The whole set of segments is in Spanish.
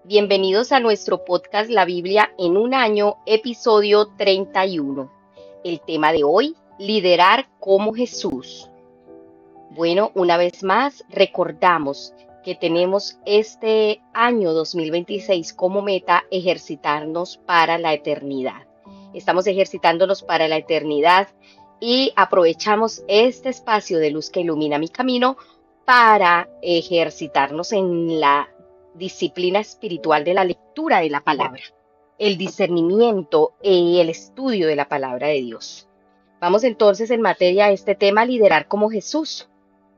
Bienvenidos a nuestro podcast La Biblia en un año, episodio 31. El tema de hoy, liderar como Jesús. Bueno, una vez más, recordamos que tenemos este año 2026 como meta ejercitarnos para la eternidad. Estamos ejercitándonos para la eternidad y aprovechamos este espacio de luz que ilumina mi camino para ejercitarnos en la disciplina espiritual de la lectura de la palabra, el discernimiento y el estudio de la palabra de Dios. Vamos entonces en materia a este tema, liderar como Jesús.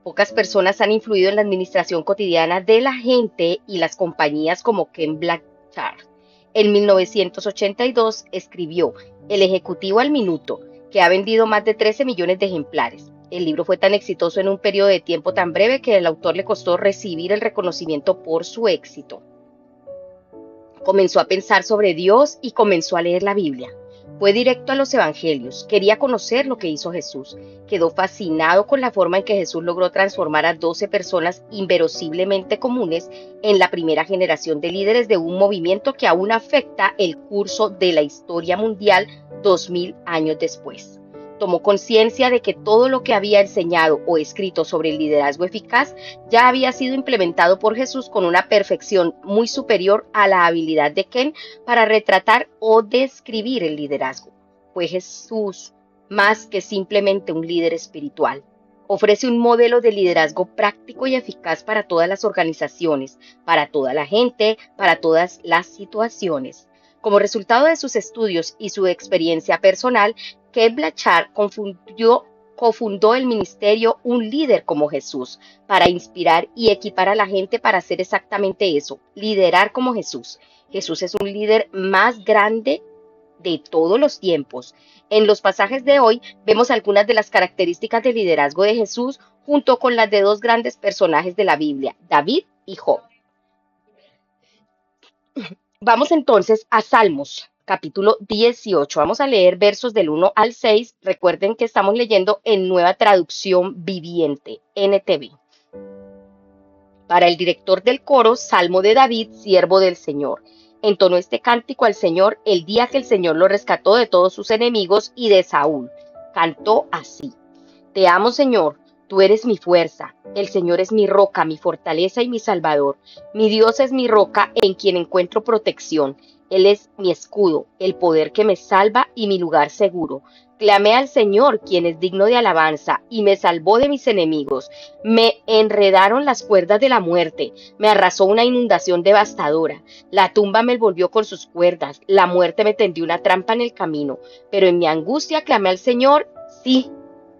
Pocas personas han influido en la administración cotidiana de la gente y las compañías como Ken Blanchard. En 1982 escribió El Ejecutivo al Minuto, que ha vendido más de 13 millones de ejemplares. El libro fue tan exitoso en un periodo de tiempo tan breve que al autor le costó recibir el reconocimiento por su éxito. Comenzó a pensar sobre Dios y comenzó a leer la Biblia. Fue directo a los evangelios, quería conocer lo que hizo Jesús. Quedó fascinado con la forma en que Jesús logró transformar a 12 personas inverosímilmente comunes en la primera generación de líderes de un movimiento que aún afecta el curso de la historia mundial 2000 años después. Tomó conciencia de que todo lo que había enseñado o escrito sobre el liderazgo eficaz ya había sido implementado por Jesús con una perfección muy superior a la habilidad de Ken para retratar o describir el liderazgo. Fue Jesús más que simplemente un líder espiritual. Ofrece un modelo de liderazgo práctico y eficaz para todas las organizaciones, para toda la gente, para todas las situaciones. Como resultado de sus estudios y su experiencia personal, Ken Blanchard cofundó el ministerio Un Líder como Jesús para inspirar y equipar a la gente para hacer exactamente eso, liderar como Jesús. Jesús es un líder más grande de todos los tiempos. En los pasajes de hoy vemos algunas de las características del liderazgo de Jesús junto con las de dos grandes personajes de la Biblia, David y Job. Vamos entonces a Salmos, capítulo 18. Vamos a leer versos del 1 al 6. Recuerden que estamos leyendo en Nueva Traducción Viviente, NTV. Para el director del coro, Salmo de David, siervo del Señor. Entonó este cántico al Señor el día que el Señor lo rescató de todos sus enemigos y de Saúl. Cantó así: Te amo, Señor. Tú eres mi fuerza, el Señor es mi roca, mi fortaleza y mi salvador. Mi Dios es mi roca en quien encuentro protección. Él es mi escudo, el poder que me salva y mi lugar seguro. Clamé al Señor, quien es digno de alabanza, y me salvó de mis enemigos. Me enredaron las cuerdas de la muerte, me arrasó una inundación devastadora. La tumba me envolvió con sus cuerdas, la muerte me tendió una trampa en el camino. Pero en mi angustia clamé al Señor, sí.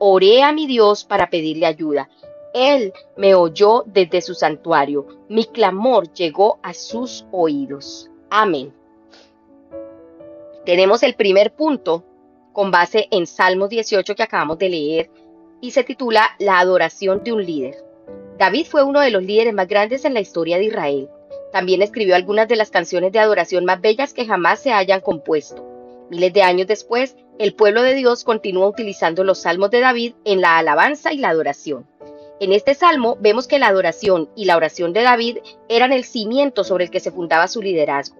Oré a mi Dios para pedirle ayuda. Él me oyó desde su santuario. Mi clamor llegó a sus oídos. Amén. Tenemos el primer punto con base en Salmos 18 que acabamos de leer y se titula La adoración de un líder. David fue uno de los líderes más grandes en la historia de Israel. También escribió algunas de las canciones de adoración más bellas que jamás se hayan compuesto. Miles de años después, el pueblo de Dios continúa utilizando los salmos de David en la alabanza y la adoración. En este salmo vemos que la adoración y la oración de David eran el cimiento sobre el que se fundaba su liderazgo.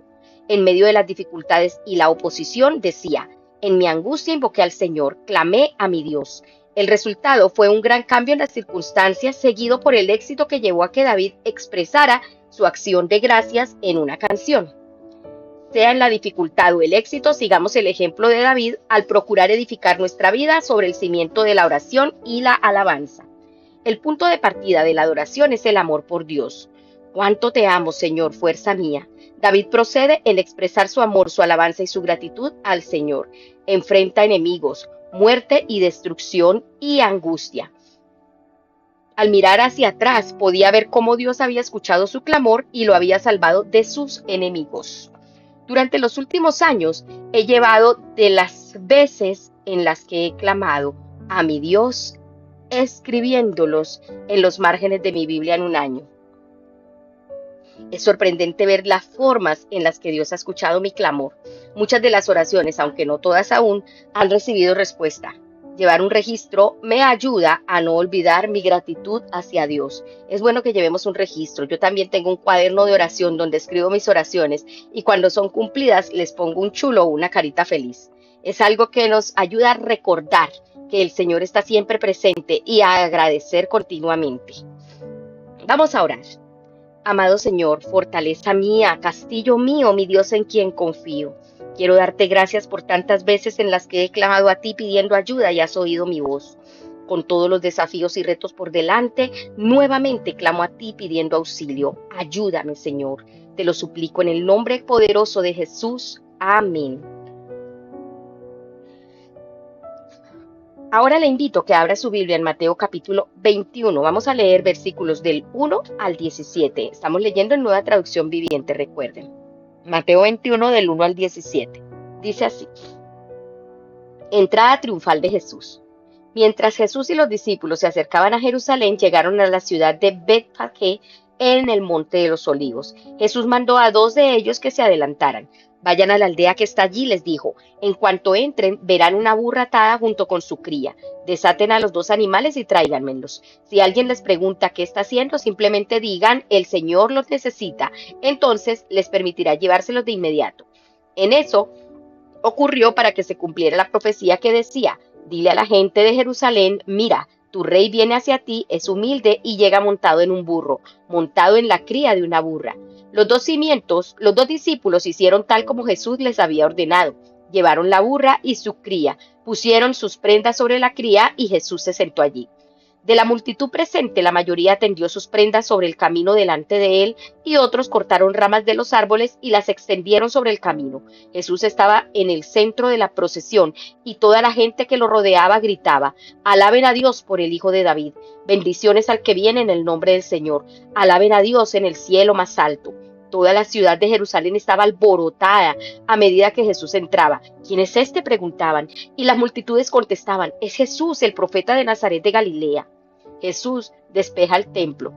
En medio de las dificultades y la oposición decía: En mi angustia invoqué al Señor, clamé a mi Dios. El resultado fue un gran cambio en las circunstancias, seguido por el éxito que llevó a que David expresara su acción de gracias en una canción. Sea en la dificultad o el éxito, sigamos el ejemplo de David al procurar edificar nuestra vida sobre el cimiento de la oración y la alabanza. El punto de partida de la adoración es el amor por Dios. ¿Cuánto te amo, Señor, fuerza mía? David procede en expresar su amor, su alabanza y su gratitud al Señor. Enfrenta enemigos, muerte y destrucción y angustia. Al mirar hacia atrás, podía ver cómo Dios había escuchado su clamor y lo había salvado de sus enemigos. Durante los últimos años he llevado de las veces en las que he clamado a mi Dios, escribiéndolos en los márgenes de mi Biblia en un año. Es sorprendente ver las formas en las que Dios ha escuchado mi clamor. Muchas de las oraciones, aunque no todas aún, han recibido respuesta. Llevar un registro me ayuda a no olvidar mi gratitud hacia Dios. Es bueno que llevemos un registro. Yo también tengo un cuaderno de oración donde escribo mis oraciones y cuando son cumplidas les pongo un chulo o una carita feliz. Es algo que nos ayuda a recordar que el Señor está siempre presente y a agradecer continuamente. Vamos a orar. Amado Señor, fortaleza mía, castillo mío, mi Dios en quien confío. Quiero darte gracias por tantas veces en las que he clamado a ti pidiendo ayuda y has oído mi voz. Con todos los desafíos y retos por delante, nuevamente clamo a ti pidiendo auxilio. Ayúdame, Señor. Te lo suplico en el nombre poderoso de Jesús. Amén. Ahora le invito a que abra su Biblia en Mateo capítulo 21. Vamos a leer versículos del 1 al 17. Estamos leyendo en Nueva Traducción Viviente, recuerden. Mateo 21 del 1 al 17. Dice así. Entrada triunfal de Jesús. Mientras Jesús y los discípulos se acercaban a Jerusalén, llegaron a la ciudad de Betfagé en el Monte de los Olivos. Jesús mandó a 2 de ellos que se adelantaran. Vayan a la aldea que está allí, les dijo. En cuanto entren, verán una burra atada junto con su cría. Desaten a los 2 animales y tráiganmelos. Si alguien les pregunta qué está haciendo, simplemente digan, el Señor los necesita. Entonces les permitirá llevárselos de inmediato. En eso ocurrió para que se cumpliera la profecía que decía, dile a la gente de Jerusalén, mira, tu rey viene hacia ti, es humilde y llega montado en un burro, montado en la cría de una burra. Los dos discípulos hicieron tal como Jesús les había ordenado. Llevaron la burra y su cría, pusieron sus prendas sobre la cría y Jesús se sentó allí. De la multitud presente, la mayoría tendió sus prendas sobre el camino delante de él y otros cortaron ramas de los árboles y las extendieron sobre el camino. Jesús estaba en el centro de la procesión y toda la gente que lo rodeaba gritaba, alaben a Dios por el Hijo de David, bendiciones al que viene en el nombre del Señor, alaben a Dios en el cielo más alto. Toda la ciudad de Jerusalén estaba alborotada a medida que Jesús entraba. ¿Quién es este?, preguntaban, y las multitudes contestaban, es Jesús, el profeta de Nazaret de Galilea. Jesús despeja el templo.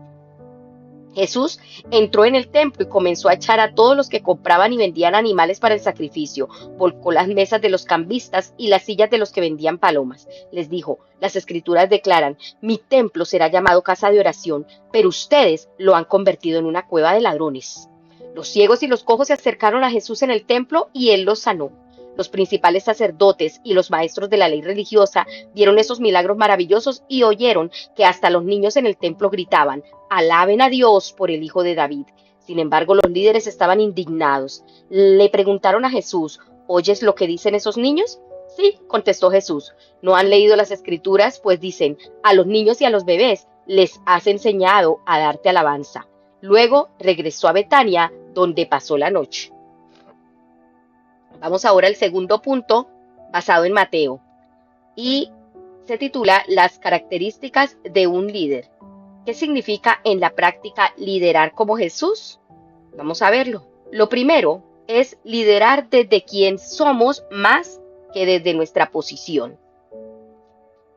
Jesús entró en el templo y comenzó a echar a todos los que compraban y vendían animales para el sacrificio. Volcó las mesas de los cambistas y las sillas de los que vendían palomas. Les dijo, las escrituras declaran, mi templo será llamado casa de oración, pero ustedes lo han convertido en una cueva de ladrones. Los ciegos y los cojos se acercaron a Jesús en el templo y él los sanó. Los principales sacerdotes y los maestros de la ley religiosa vieron esos milagros maravillosos y oyeron que hasta los niños en el templo gritaban, alaben a Dios por el Hijo de David. Sin embargo, los líderes estaban indignados. Le preguntaron a Jesús, ¿oyes lo que dicen esos niños? Sí, contestó Jesús. ¿No han leído las escrituras? Pues dicen, a los niños y a los bebés les has enseñado a darte alabanza. Luego regresó a Betania, donde pasó la noche. Vamos ahora al segundo punto, basado en Mateo, y se titula Las características de un líder. ¿Qué significa en la práctica liderar como Jesús? Vamos a verlo. Lo primero es liderar desde quien somos más que desde nuestra posición.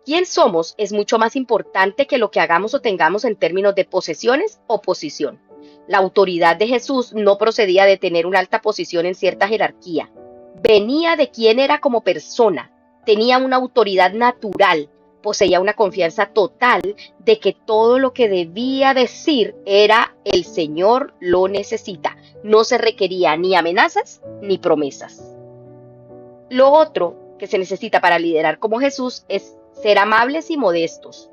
Quién somos es mucho más importante que lo que hagamos o tengamos en términos de posesiones o posición. La autoridad de Jesús no procedía de tener una alta posición en cierta jerarquía. Venía de quién era como persona, tenía una autoridad natural, poseía una confianza total de que todo lo que debía decir era el Señor lo necesita. No se requería ni amenazas ni promesas. Lo otro que se necesita para liderar como Jesús es ser amables y modestos.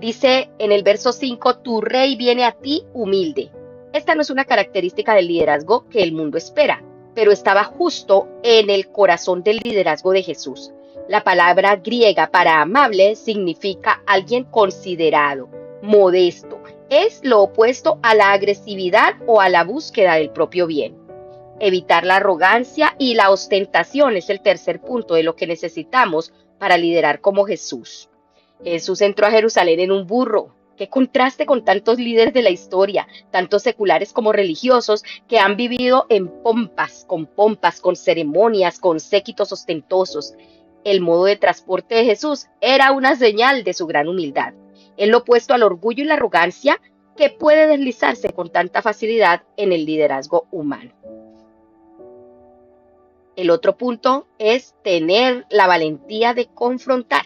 Dice en el verso 5, tu rey viene a ti humilde. Esta no es una característica del liderazgo que el mundo espera, pero estaba justo en el corazón del liderazgo de Jesús. La palabra griega para amable significa alguien considerado, modesto. Es lo opuesto a la agresividad o a la búsqueda del propio bien. Evitar la arrogancia y la ostentación es el tercer punto de lo que necesitamos para liderar como Jesús. Jesús entró a Jerusalén en un burro. Qué contraste con tantos líderes de la historia, tantos seculares como religiosos, que han vivido en pompas, con ceremonias, con séquitos ostentosos. El modo de transporte de Jesús era una señal de su gran humildad. Es lo opuesto al orgullo y la arrogancia que puede deslizarse con tanta facilidad en el liderazgo humano. El otro punto es tener la valentía de confrontar.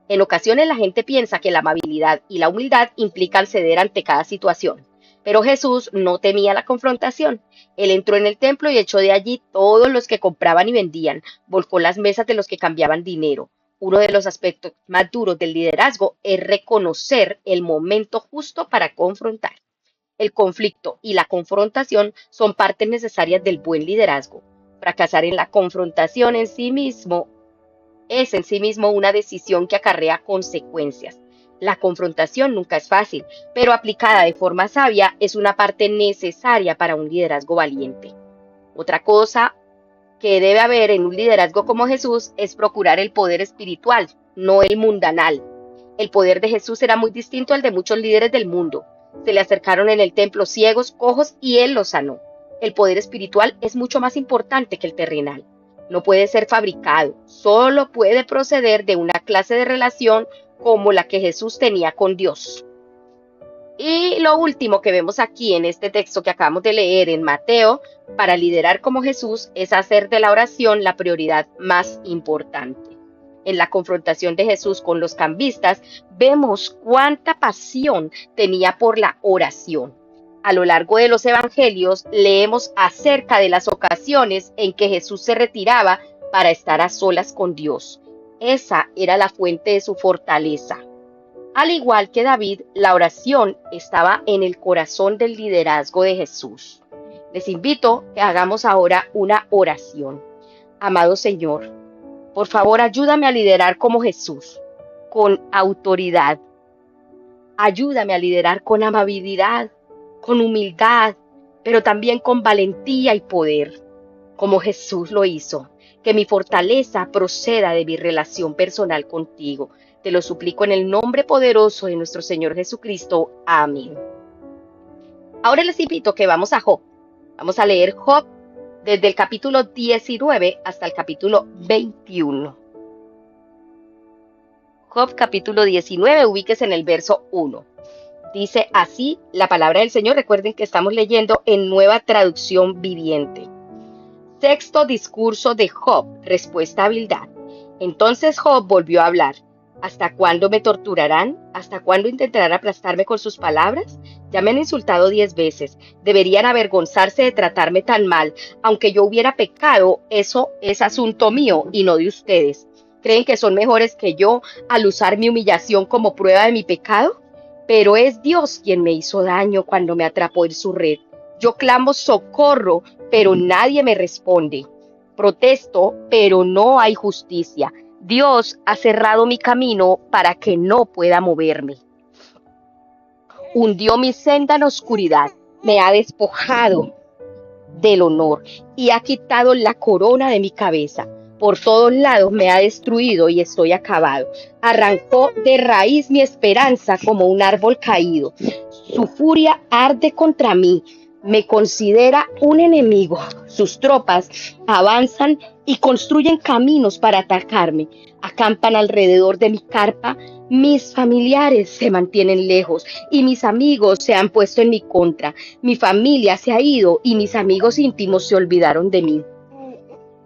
En ocasiones la gente piensa que la amabilidad y la humildad implican ceder ante cada situación, pero Jesús no temía la confrontación. Él entró en el templo y echó de allí todos los que compraban y vendían, volcó las mesas de los que cambiaban dinero. Uno de los aspectos más duros del liderazgo es reconocer el momento justo para confrontar. El conflicto y la confrontación son partes necesarias del buen liderazgo. Fracasar en la confrontación es en sí mismo una decisión que acarrea consecuencias. La confrontación nunca es fácil, pero aplicada de forma sabia es una parte necesaria para un liderazgo valiente. Otra cosa que debe haber en un liderazgo como Jesús es procurar el poder espiritual, no el mundanal. El poder de Jesús era muy distinto al de muchos líderes del mundo. Se le acercaron en el templo ciegos, cojos y él los sanó. El poder espiritual es mucho más importante que el terrenal. No puede ser fabricado, solo puede proceder de una clase de relación como la que Jesús tenía con Dios. Y lo último que vemos aquí en este texto que acabamos de leer en Mateo, para liderar como Jesús, es hacer de la oración la prioridad más importante. En la confrontación de Jesús con los cambistas, vemos cuánta pasión tenía por la oración. A lo largo de los evangelios leemos acerca de las ocasiones en que Jesús se retiraba para estar a solas con Dios. Esa era la fuente de su fortaleza. Al igual que David, la oración estaba en el corazón del liderazgo de Jesús. Les invito a que hagamos ahora una oración. Amado Señor, por favor ayúdame a liderar como Jesús, con autoridad. Ayúdame a liderar con amabilidad, con humildad, pero también con valentía y poder, como Jesús lo hizo. Que mi fortaleza proceda de mi relación personal contigo. Te lo suplico en el nombre poderoso de nuestro Señor Jesucristo. Amén. Ahora les invito a que vamos a Job. Vamos a leer Job desde el capítulo 19 hasta el capítulo 21. Job capítulo 19, ubíquese en el verso 1. Dice así la palabra del Señor. Recuerden que estamos leyendo en Nueva Traducción Viviente. Sexto discurso de Job, respuesta a Bildad. Entonces Job volvió a hablar. ¿Hasta cuándo me torturarán? ¿Hasta cuándo intentarán aplastarme con sus palabras? Ya me han insultado 10 veces. Deberían avergonzarse de tratarme tan mal. Aunque yo hubiera pecado, eso es asunto mío y no de ustedes. ¿Creen que son mejores que yo al usar mi humillación como prueba de mi pecado? Pero es Dios quien me hizo daño cuando me atrapó en su red. Yo clamo socorro, pero nadie me responde. Protesto, pero no hay justicia. Dios ha cerrado mi camino para que no pueda moverme. Hundió mi senda en oscuridad, me ha despojado del honor y ha quitado la corona de mi cabeza. Por todos lados me ha destruido y estoy acabado. Arrancó de raíz mi esperanza como un árbol caído. Su furia arde contra mí. Me considera un enemigo. Sus tropas avanzan y construyen caminos para atacarme. Acampan alrededor de mi carpa. Mis familiares se mantienen lejos y mis amigos se han puesto en mi contra. Mi familia se ha ido y mis amigos íntimos se olvidaron de mí.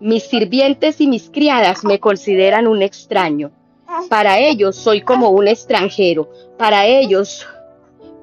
Mis sirvientes y mis criadas me consideran un extraño. Para ellos soy como un extranjero. Para ellos,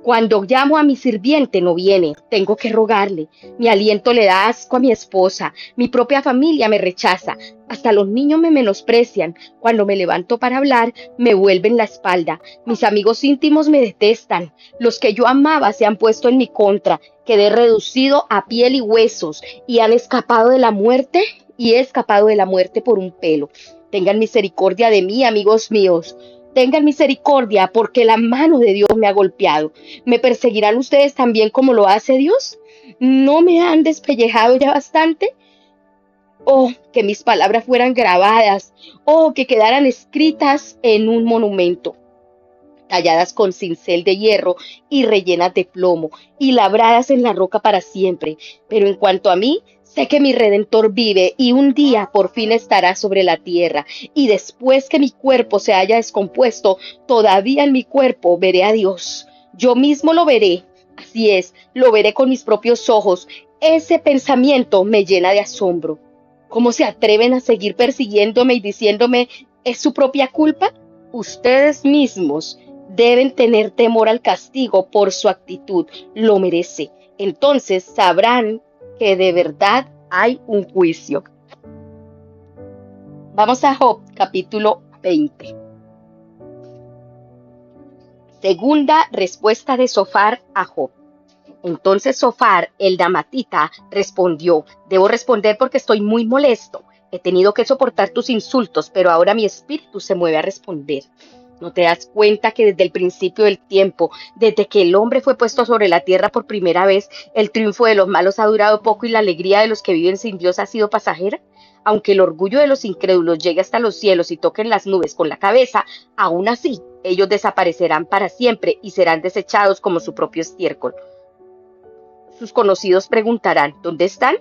cuando llamo a mi sirviente no viene, tengo que rogarle. Mi aliento le da asco a mi esposa, mi propia familia me rechaza, hasta los niños me menosprecian. Cuando me levanto para hablar, me vuelven la espalda. Mis amigos íntimos me detestan. Los que yo amaba se han puesto en mi contra. Quedé reducido a piel y huesos y han escapado de la muerte y he escapado de la muerte por un pelo. Tengan misericordia de mí, amigos míos. Tengan misericordia porque la mano de Dios me ha golpeado. ¿Me perseguirán ustedes también como lo hace Dios? ¿No me han despellejado ya bastante? Oh, que mis palabras fueran grabadas. Oh, que quedaran escritas en un monumento. Talladas con cincel de hierro y rellenas de plomo y labradas en la roca para siempre. Pero en cuanto a mí, sé que mi Redentor vive y un día por fin estará sobre la tierra. Y después que mi cuerpo se haya descompuesto, todavía en mi cuerpo veré a Dios. Yo mismo lo veré. Así es, lo veré con mis propios ojos. Ese pensamiento me llena de asombro. ¿Cómo se atreven a seguir persiguiéndome y diciéndome es su propia culpa? Ustedes mismos deben tener temor al castigo por su actitud. Lo merece. Entonces sabrán que de verdad hay un juicio. Vamos a Job, capítulo 20. Segunda respuesta de Zofar a Job. Entonces Zofar, el damatita, respondió: debo responder porque estoy muy molesto. He tenido que soportar tus insultos, pero ahora mi espíritu se mueve a responder. ¿No te das cuenta que desde el principio del tiempo, desde que el hombre fue puesto sobre la tierra por primera vez, el triunfo de los malos ha durado poco y la alegría de los que viven sin Dios ha sido pasajera? Aunque el orgullo de los incrédulos llegue hasta los cielos y toquen las nubes con la cabeza, aún así ellos desaparecerán para siempre y serán desechados como su propio estiércol. Sus conocidos preguntarán: ¿dónde están?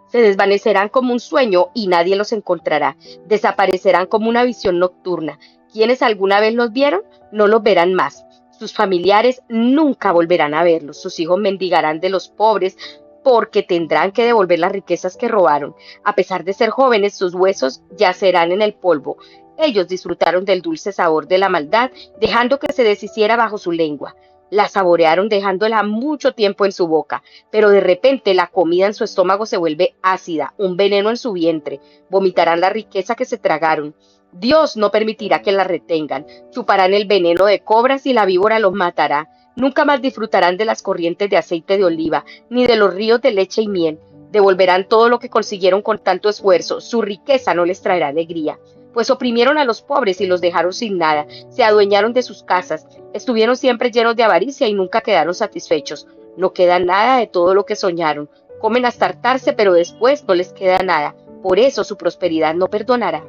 Se desvanecerán como un sueño y nadie los encontrará. Desaparecerán como una visión nocturna. Quienes alguna vez los vieron, no los verán más. Sus familiares nunca volverán a verlos. Sus hijos mendigarán de los pobres porque tendrán que devolver las riquezas que robaron. A pesar de ser jóvenes, sus huesos yacerán en el polvo. Ellos disfrutaron del dulce sabor de la maldad, dejando que se deshiciera bajo su lengua. La saborearon dejándola mucho tiempo en su boca, pero de repente la comida en su estómago se vuelve ácida, un veneno en su vientre. Vomitarán la riqueza que se tragaron. Dios no permitirá que la retengan. Chuparán el veneno de cobras y la víbora los matará. Nunca más disfrutarán de las corrientes de aceite de oliva, ni de los ríos de leche y miel. Devolverán todo lo que consiguieron con tanto esfuerzo. Su riqueza no les traerá alegría, pues oprimieron a los pobres y los dejaron sin nada, se adueñaron de sus casas, estuvieron siempre llenos de avaricia y nunca quedaron satisfechos. No queda nada de todo lo que soñaron, comen hasta hartarse, pero después no les queda nada. Por eso su prosperidad no perdurará.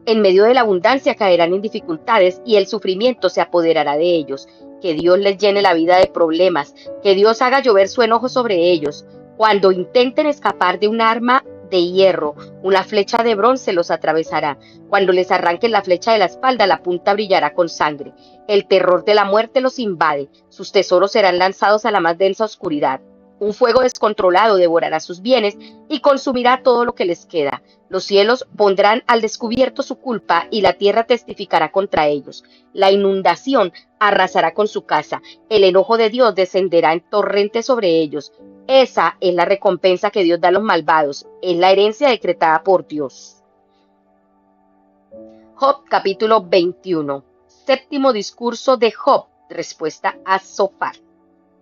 En medio de la abundancia caerán en dificultades y el sufrimiento se apoderará de ellos. Que Dios les llene la vida de problemas, que Dios haga llover su enojo sobre ellos. Cuando intenten escapar de un arma de hierro, una flecha de bronce los atravesará. Cuando les arranquen la flecha de la espalda, la punta brillará con sangre. El terror de la muerte los invade. Sus tesoros serán lanzados a la más densa oscuridad. Un fuego descontrolado devorará sus bienes y consumirá todo lo que les queda. Los cielos pondrán al descubierto su culpa y la tierra testificará contra ellos. La inundación arrasará con su casa. El enojo de Dios descenderá en torrentes sobre ellos. Esa es la recompensa que Dios da a los malvados. Es la herencia decretada por Dios. Job capítulo 21. Séptimo discurso de Job. Respuesta a Zofar.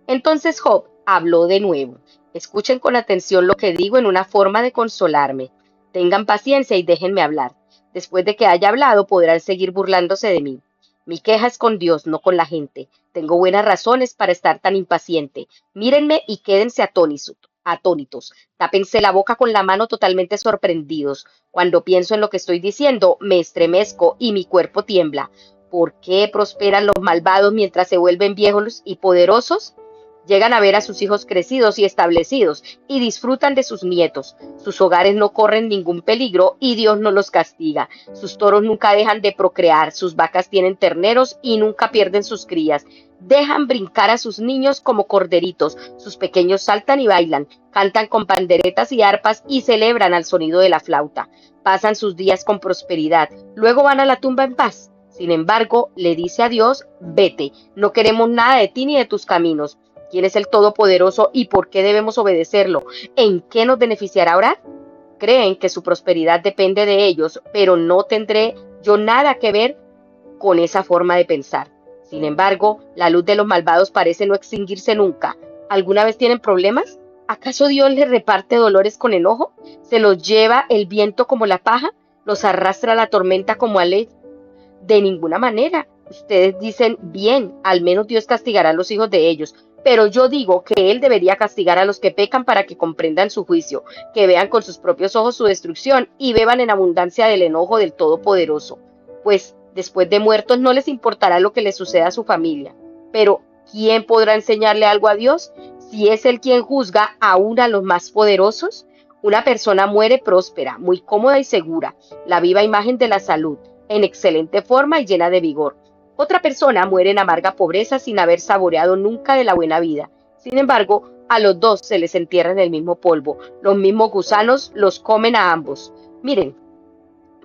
Entonces Job habló de nuevo. Escuchen con atención lo que digo en una forma de consolarme. Tengan paciencia y déjenme hablar. Después de que haya hablado, podrán seguir burlándose de mí. Mi queja es con Dios, no con la gente. Tengo buenas razones para estar tan impaciente. Mírenme y quédense atónitos. Tápense la boca con la mano totalmente sorprendidos. Cuando pienso en lo que estoy diciendo, me estremezco y mi cuerpo tiembla. ¿Por qué prosperan los malvados mientras se vuelven viejos y poderosos? Llegan a ver a sus hijos crecidos y establecidos y disfrutan de sus nietos. Sus hogares no corren ningún peligro y Dios no los castiga. Sus toros nunca dejan de procrear, sus vacas tienen terneros y nunca pierden sus crías. Dejan brincar a sus niños como corderitos, sus pequeños saltan y bailan, cantan con panderetas y arpas y celebran al sonido de la flauta. Pasan sus días con prosperidad, luego van a la tumba en paz. Sin embargo, le dice a Dios: vete, no queremos nada de ti ni de tus caminos. ¿Quién es el Todopoderoso y por qué debemos obedecerlo? ¿En qué nos beneficiará orar? Creen que su prosperidad depende de ellos, pero no tendré yo nada que ver con esa forma de pensar. Sin embargo, la luz de los malvados parece no extinguirse nunca. ¿Alguna vez tienen problemas? ¿Acaso Dios les reparte dolores con enojo? ¿Se los lleva el viento como la paja? ¿Los arrastra la tormenta como alegre? De ninguna manera. Ustedes dicen: bien, al menos Dios castigará a los hijos de ellos. Pero yo digo que Él debería castigar a los que pecan para que comprendan su juicio, que vean con sus propios ojos su destrucción y beban en abundancia del enojo del Todopoderoso. Pues después de muertos no les importará lo que les suceda a su familia. Pero ¿quién podrá enseñarle algo a Dios si es Él quien juzga aún a los más poderosos? Una persona muere próspera, muy cómoda y segura, la viva imagen de la salud, en excelente forma y llena de vigor. Otra persona muere en amarga pobreza sin haber saboreado nunca de la buena vida. Sin embargo, a los dos se les entierra en el mismo polvo. Los mismos gusanos los comen a ambos. Miren,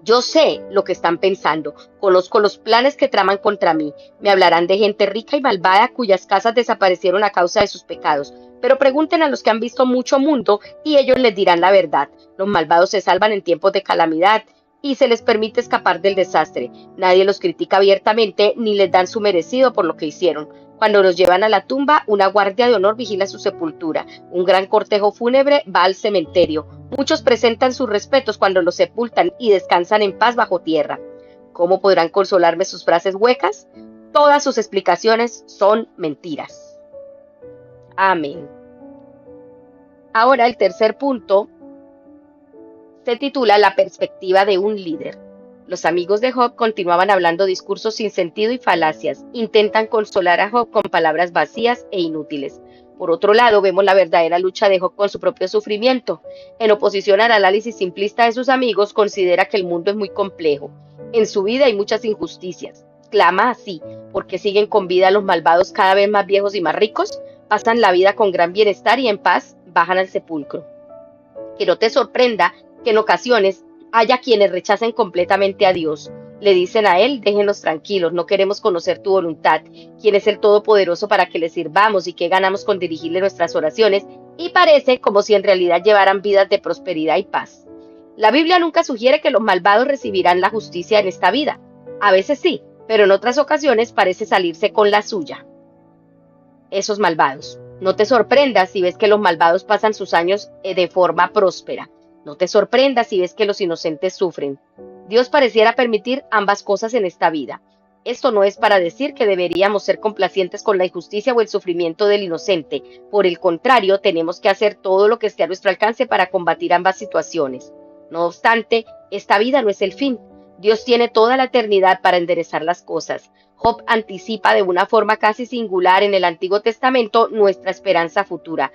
yo sé lo que están pensando, conozco los planes que traman contra mí. Me hablarán de gente rica y malvada cuyas casas desaparecieron a causa de sus pecados. Pero pregunten a los que han visto mucho mundo y ellos les dirán la verdad. Los malvados se salvan en tiempos de calamidad y se les permite escapar del desastre. Nadie los critica abiertamente ni les dan su merecido por lo que hicieron. Cuando los llevan a la tumba, una guardia de honor vigila su sepultura. Un gran cortejo fúnebre va al cementerio. Muchos presentan sus respetos cuando los sepultan y descansan en paz bajo tierra. ¿Cómo podrán consolarme sus frases huecas? Todas sus explicaciones son mentiras. Amén. Ahora el tercer punto se titula La perspectiva de un líder. Los amigos de Job continuaban hablando discursos sin sentido y falacias. Intentan consolar a Job con palabras vacías e inútiles. Por otro lado, vemos la verdadera lucha de Job con su propio sufrimiento. En oposición al análisis simplista de sus amigos, considera que el mundo es muy complejo. En su vida hay muchas injusticias. Clama así, porque siguen con vida los malvados cada vez más viejos y más ricos, pasan la vida con gran bienestar y en paz bajan al sepulcro. Que no te sorprenda que en ocasiones haya quienes rechacen completamente a Dios. Le dicen a Él, déjenos tranquilos, no queremos conocer tu voluntad. ¿Quién es el Todopoderoso para que le sirvamos y qué ganamos con dirigirle nuestras oraciones? Y parece como si en realidad llevaran vidas de prosperidad y paz. La Biblia nunca sugiere que los malvados recibirán la justicia en esta vida. A veces sí, pero en otras ocasiones parece salirse con la suya. Esos malvados. No te sorprendas si ves que los malvados pasan sus años de forma próspera. No te sorprendas si ves que los inocentes sufren. Dios pareciera permitir ambas cosas en esta vida. Esto no es para decir que deberíamos ser complacientes con la injusticia o el sufrimiento del inocente. Por el contrario, tenemos que hacer todo lo que esté a nuestro alcance para combatir ambas situaciones. No obstante, esta vida no es el fin. Dios tiene toda la eternidad para enderezar las cosas. Job anticipa de una forma casi singular en el Antiguo Testamento nuestra esperanza futura,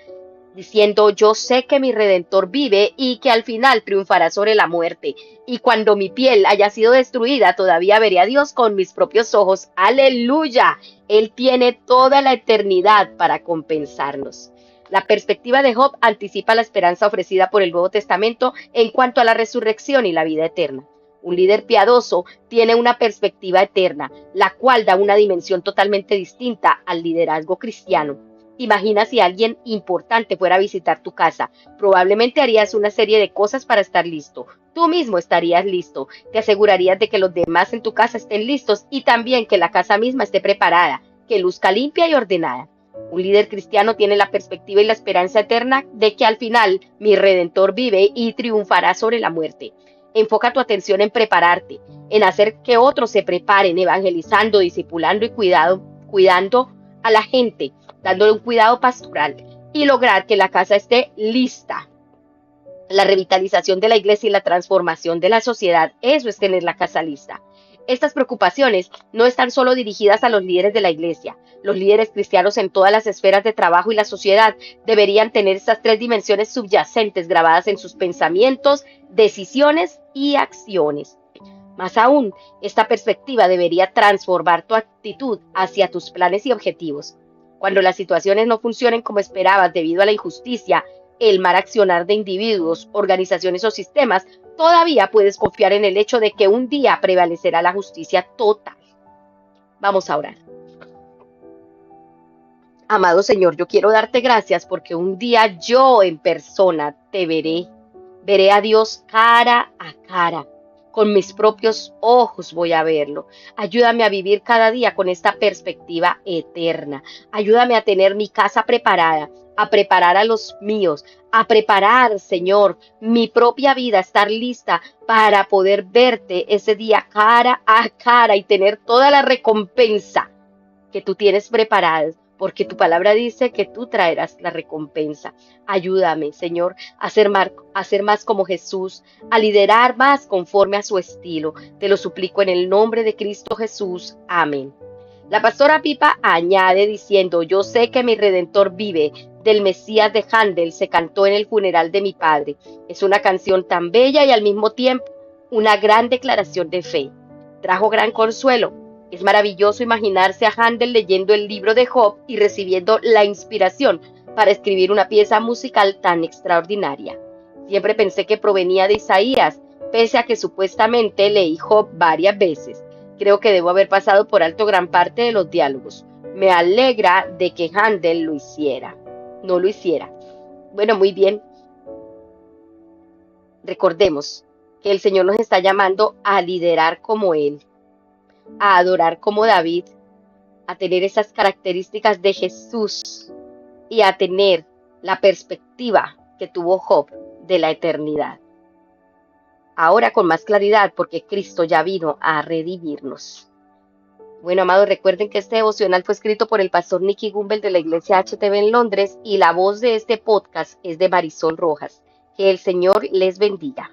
diciendo, yo sé que mi Redentor vive y que al final triunfará sobre la muerte. Y cuando mi piel haya sido destruida, todavía veré a Dios con mis propios ojos. ¡Aleluya! Él tiene toda la eternidad para compensarnos. La perspectiva de Job anticipa la esperanza ofrecida por el Nuevo Testamento en cuanto a la resurrección y la vida eterna. Un líder piadoso tiene una perspectiva eterna, la cual da una dimensión totalmente distinta al liderazgo cristiano. Imagina si alguien importante fuera a visitar tu casa. Probablemente harías una serie de cosas para estar listo. Tú mismo estarías listo. Te asegurarías de que los demás en tu casa estén listos y también que la casa misma esté preparada, que luzca limpia y ordenada. Un líder cristiano tiene la perspectiva y la esperanza eterna de que al final mi Redentor vive y triunfará sobre la muerte. Enfoca tu atención en prepararte, en hacer que otros se preparen, evangelizando, discipulando y cuidando a la gente, dándole un cuidado pastoral y lograr que la casa esté lista. La revitalización de la iglesia y la transformación de la sociedad, eso es tener la casa lista. Estas preocupaciones no están solo dirigidas a los líderes de la iglesia. Los líderes cristianos en todas las esferas de trabajo y la sociedad deberían tener estas tres dimensiones subyacentes grabadas en sus pensamientos, decisiones y acciones. Más aún, esta perspectiva debería transformar tu actitud hacia tus planes y objetivos. Cuando las situaciones no funcionen como esperabas debido a la injusticia, el mal accionar de individuos, organizaciones o sistemas, todavía puedes confiar en el hecho de que un día prevalecerá la justicia total. Vamos a orar. Amado Señor, yo quiero darte gracias porque un día yo en persona te veré. Veré a Dios cara a cara. Con mis propios ojos voy a verlo. Ayúdame a vivir cada día con esta perspectiva eterna. Ayúdame a tener mi casa preparada, a preparar a los míos, a preparar, Señor, mi propia vida, estar lista para poder verte ese día cara a cara y tener toda la recompensa que tú tienes preparada. Porque tu palabra dice que tú traerás la recompensa. Ayúdame, Señor, a ser más como Jesús, a liderar más conforme a su estilo. Te lo suplico en el nombre de Cristo Jesús. Amén. La pastora Pipa añade diciendo, yo sé que mi Redentor vive, del Mesías de Handel, se cantó en el funeral de mi padre. Es una canción tan bella y al mismo tiempo una gran declaración de fe. Trajo gran consuelo. Es maravilloso imaginarse a Handel leyendo el libro de Job y recibiendo la inspiración para escribir una pieza musical tan extraordinaria. Siempre pensé que provenía de Isaías, pese a que supuestamente leí Job varias veces. Creo que debo haber pasado por alto gran parte de los diálogos. Me alegra de que Handel lo hiciera. No lo hiciera. Bueno, muy bien. Recordemos que el Señor nos está llamando a liderar como Él, a adorar como David, a tener esas características de Jesús y a tener la perspectiva que tuvo Job de la eternidad. Ahora con más claridad porque Cristo ya vino a redimirnos. Bueno, amados, recuerden que este devocional fue escrito por el pastor Nicky Gumbel de la iglesia HTV en Londres y la voz de este podcast es de Marisol Rojas. Que el Señor les bendiga.